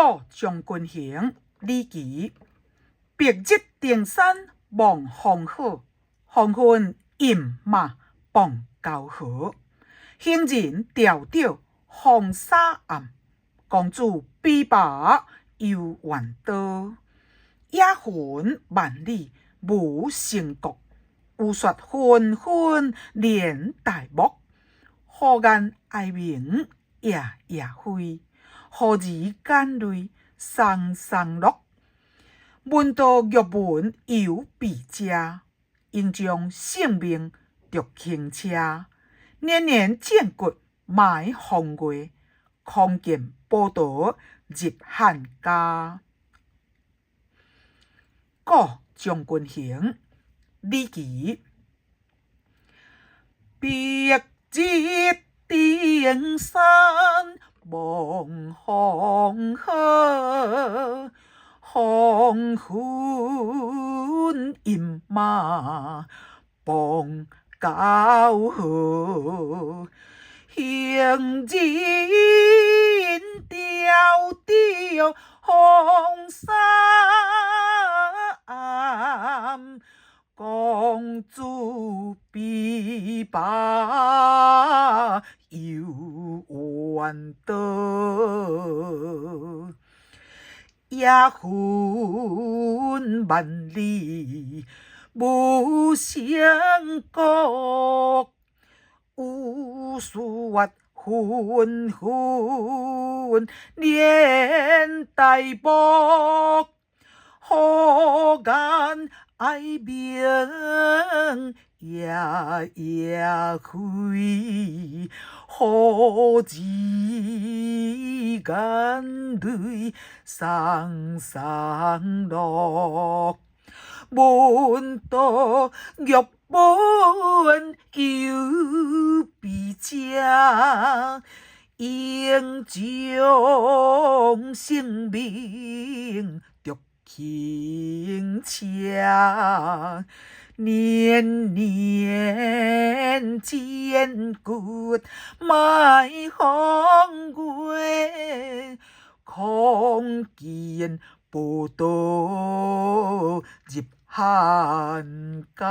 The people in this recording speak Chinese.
故将军行，李琦。白日登山望黄河，黄昏饮马傍沟河。行人迢迢风沙暗，公主琵琶游园道。野魂万里无成国，有雪纷纷连大漠。火焰哀鸣夜夜飞，何日眼泪双双落？闻道玉文犹被遮，应将性命着轻车。年年见骨埋风月，恐见宝刀入汉家。故将军行，李琦。白日登山望黄河，黄昏饮马傍沟河。行人迢迢风沙暗，公主琵琶游园道。野魂万里无成国，有雪纷纷连大漠。火焰哀鸣夜夜飞，何日眼泪双双落？闻道玉文犹被遮，应将性命着轻车。年年见骨埋风月，恐见宝刀入汉家。